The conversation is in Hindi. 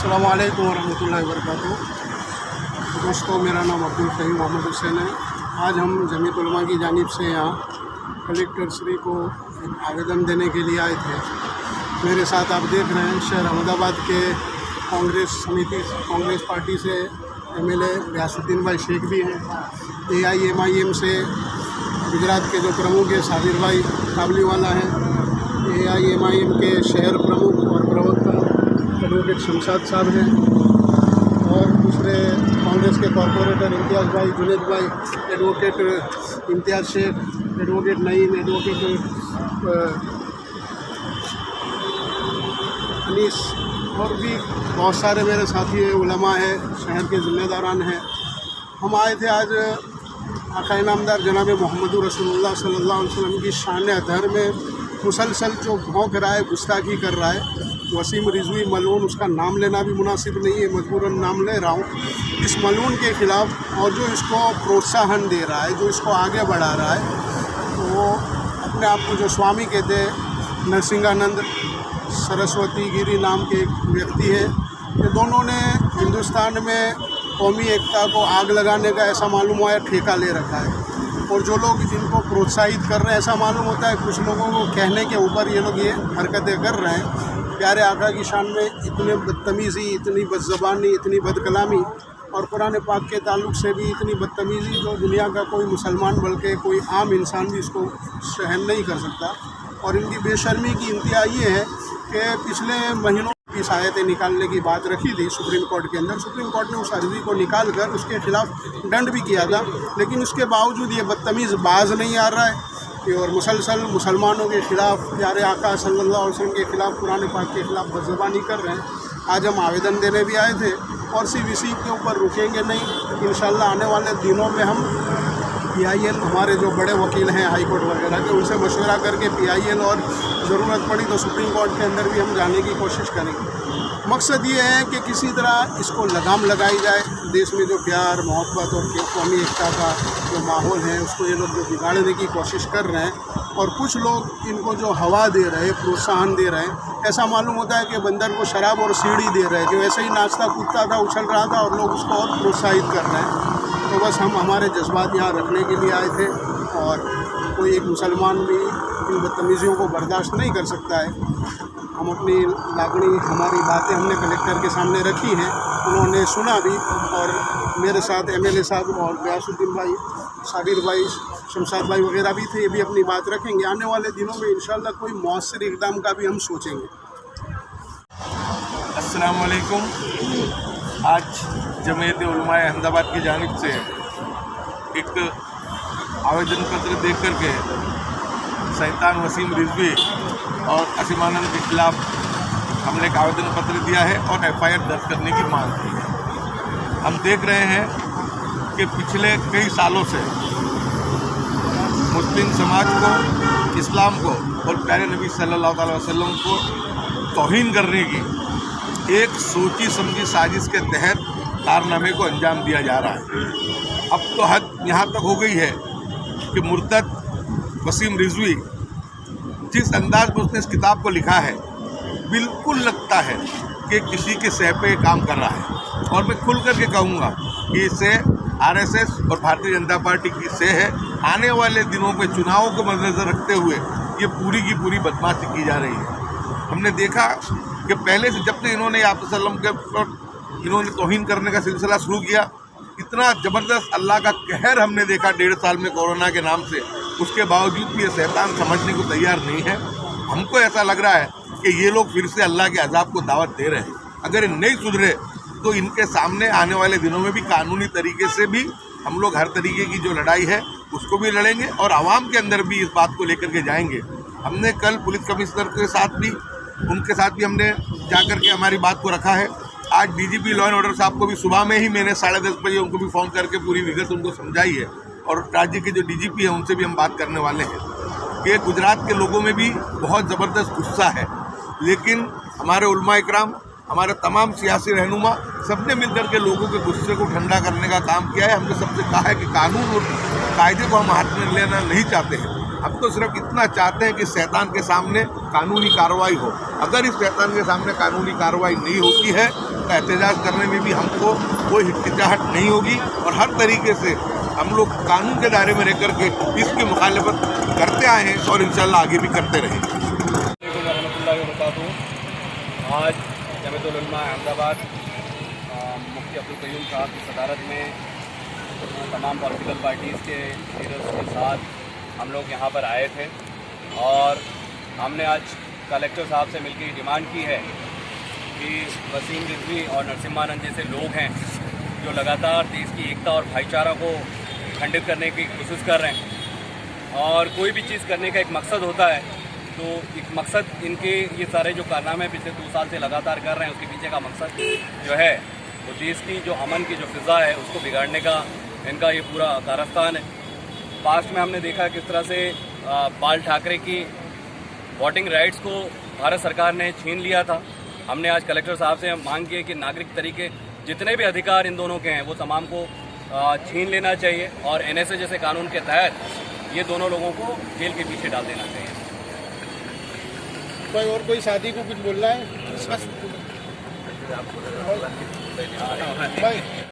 अस्सलाम वालेकुम वरहमतुल्लाहि वबरकातुहू। दोस्तों, मेरा नाम अब्दुल करीम मोहम्मद हुसैन है। आज हम जमीयत उलमा की जानिब से यहाँ कलेक्टर श्री को एक आवेदन देने के लिए आए थे। मेरे साथ आप देख रहे हैं शहर अहमदाबाद के कांग्रेस पार्टी से एमएलए गयासुद्दीन भाई शेख भी हैं। AIMIM से गुजरात के जो प्रमुख है साबिर भाई काबलीवाला हैं। AIMIM के शहर प्रमुख और प्रवक्ता एडवोकेट शमशाद साहब हैं और दूसरे कांग्रेस के कॉरपोरेटर इम्तियाज़ भाई, जुनेद भाई, एडवोकेट इम्तियाज़ शेख, एडवोकेट नईम, एडवोकेट अनीस और भी बहुत सारे मेरे साथी उलमा है, शहर के ज़िम्मेदारान हैं। हम आए थे आज आका इनामदार जनाब मोहम्मद रसूलुल्लाह सल्लल्लाहु अलैहि वसल्लम की शान अतहर में मुसलसल जो भौंक रहा है, गुस्ताखी कर रहा है वसीम रिजवी मलून, उसका नाम लेना भी मुनासिब नहीं है, मजबूरन नाम ले रहा हूँ। इस मलून के ख़िलाफ़ और जो इसको प्रोत्साहन दे रहा है, जो इसको आगे बढ़ा रहा है, तो वो अपने आप को जो स्वामी कहते हैं नरसिंहानंद सरस्वती गिरी नाम के एक व्यक्ति है। ये दोनों ने हिंदुस्तान में कौमी एकता को आग लगाने का ऐसा मालूम हुआ है ठेका ले रखा है। और जो लोग इनको प्रोत्साहित कर रहे हैं, ऐसा मालूम होता है कुछ लोगों को कहने के ऊपर ये लोग ये हरकतें कर रहे हैं। प्यारे आका की शान में इतने बदतमीज़ी, इतनी बदज़बानी, इतनी बदकलामी और कुरान पाक के ताल्लुक़ से भी इतनी बदतमीज़ी जो दुनिया का कोई मुसलमान बल्कि कोई आम इंसान भी इसको सहन नहीं कर सकता। और इनकी बेशर्मी की इंतहा ये है कि पिछले महीनों की आयतें निकालने की बात रखी थी सुप्रीम कोर्ट के अंदर। सुप्रीम कोर्ट ने उस अर्ज़ी को निकाल कर उसके ख़िलाफ़ दंड भी किया था, लेकिन उसके बावजूद ये बदतमीज़ बाज नहीं आ रहा है और मुसलसल मुसलमानों के ख़िलाफ़, प्यारे आका सल्लल्लाहु अलैहि वसल्लम के ख़िलाफ़, कुरान पाक के ख़िलाफ़ बदज़बानी कर रहे हैं। आज हम आवेदन देने भी आए थे और सिर्फ इसी के ऊपर रुकेंगे नहीं। इंशाअल्लाह आने वाले दिनों में हम PIL, हमारे जो बड़े वकील हैं हाई कोर्ट वगैरह के, उनसे मशवरा करके PIL और ज़रूरत पड़ी तो सुप्रीम कोर्ट के अंदर भी हम जाने की कोशिश करेंगे। मकसद ये है कि किसी तरह इसको लगाम लगाई जाए। देश में जो प्यार, मोहब्बत और कौमी एकता का जो माहौल है उसको ये लोग जो बिगाड़ने की कोशिश कर रहे हैं और कुछ लोग इनको जो हवा दे रहे हैं, प्रोत्साहन दे रहे हैं। ऐसा मालूम होता है कि बंदर को शराब और सीढ़ी दे रहे हैं, जो ऐसे ही नाचता कूदता था, उछल रहा था और लोग उसको और प्रोत्साहित कर रहे हैं। तो बस हम हमारे जज्बात यहाँ रखने के लिए आए थे और कोई एक मुसलमान भी इन बदतमीज़ियों को बर्दाश्त नहीं कर सकता है। हम अपनी लागनी, हमारी बातें हमने कलेक्टर के सामने रखी हैं, उन्होंने सुना भी और मेरे साथ MLA साहब और गयासुद्दीन भाई, साबिर भाई, शमशाद भाई वगैरह भी थे, ये भी अपनी बात रखेंगे। आने वाले दिनों में इंशाअल्लाह कोई मौसर इक़दाम का भी हम सोचेंगे। अस्सलाम वालेकुम। आज जमीयत उलमा अहमदाबाद की जानिब से एक आवेदन पत्र दे कर के शैतान वसीम रिजवी और असीमानंद के खिलाफ हमने एक आवेदन पत्र दिया है और FIR दर्ज करने की मांग की है। हम देख रहे हैं कि पिछले कई सालों से मुस्लिम समाज को, इस्लाम को और प्यारे नबी सल्लल्लाहु अलैहि वसल्लम को तौहीन करने की एक सोची समझी साजिश के तहत कारनामे को अंजाम दिया जा रहा है। अब तो हद यहाँ तक हो गई है कि मुर्तद वसीम रिजवी जिस अंदाज में उसने इस किताब को लिखा है, बिल्कुल लगता है कि किसी के सह पे काम कर रहा है। और मैं खुल करके कहूँगा कि इससे RSS और भारतीय जनता पार्टी की सह है। आने वाले दिनों में चुनावों को मद्देनज़र रखते हुए ये पूरी की पूरी बदमाशी की जा रही है। हमने देखा कि पहले से जब से इन्होंने आप सल्लम के इन्होंने तौहीन करने का सिलसिला शुरू किया, इतना ज़बरदस्त अल्लाह का कहर हमने देखा 1.5 साल में कोरोना के नाम से। उसके बावजूद भी ये शैतान समझने को तैयार नहीं है। हमको ऐसा लग रहा है कि ये लोग फिर से अल्लाह के अजाब को दावत दे रहे हैं। अगर ये नहीं सुधरे तो इनके सामने आने वाले दिनों में भी कानूनी तरीके से भी हम लोग हर तरीके की जो लड़ाई है उसको भी लड़ेंगे और आवाम के अंदर भी इस बात को लेकर के जाएंगे। हमने कल पुलिस कमिश्नर के साथ भी, उनके साथ भी हमने जाकर के हमारी बात को रखा है। आज DGP लॉ एंड ऑर्डर साहब को भी सुबह में ही मैंने 10:30 बजे उनको भी फ़ोन करके पूरी विगत उनको समझाई है और राज्य के जो DGP हैं उनसे भी हम बात करने वाले हैं कि गुजरात के लोगों में भी बहुत ज़बरदस्त गुस्सा है। लेकिन हमारे उलमा इकराम, हमारे तमाम सियासी रहनुमा सबने मिलकर के लोगों के गुस्से को ठंडा करने का काम किया है। हमने सबसे कहा है कि कानून और कायदे को हम हाथ में लेना नहीं चाहते हैं। अब तो सिर्फ इतना चाहते हैं कि शैतान के सामने कानूनी कार्रवाई हो। अगर इस शैतान के सामने कानूनी कार्रवाई नहीं होती है तो एहतजाज करने में भी हमको कोई हिचकिचाहट नहीं होगी और हर तरीके से हम लोग कानून के दायरे में रह कर के इसकी मुखालफत करते आए हैं और इंशाल्लाह आगे भी करते रहेंगे। आज जमीयतुल उलमा अहमदाबाद मुफ्ती अब्दुल कयूम साहब की सदारत में तमाम पॉलिटिकल पार्टीज़ के लीडर्स के साथ हम लोग यहाँ पर आए थे और हमने आज कलेक्टर साहब से मिलकर ये डिमांड की है कि वसीम रिजवी और नरसिम्हानंद जैसे लोग हैं जो लगातार देश की एकता और भाईचारा को खंडित करने की कोशिश कर रहे हैं और कोई भी चीज़ करने का एक मकसद होता है, तो एक मकसद इनके ये सारे जो कारनामे पिछले 2 साल से लगातार कर रहे हैं उसके पीछे का मकसद जो है वो देश की जो अमन की जो फ़िज़ा है उसको बिगाड़ने का इनका ये पूरा कारस्तान है। पास्ट में हमने देखा किस तरह से बाल ठाकरे की वोटिंग राइट्स को भारत सरकार ने छीन लिया था। हमने आज कलेक्टर साहब से मांग की है कि नागरिक तरीके जितने भी अधिकार इन दोनों के हैं वो तमाम को छीन लेना चाहिए और NSA जैसे कानून के तहत ये दोनों लोगों को जेल के पीछे डाल देना चाहिए। कोई साथी को कुछ बोलना है?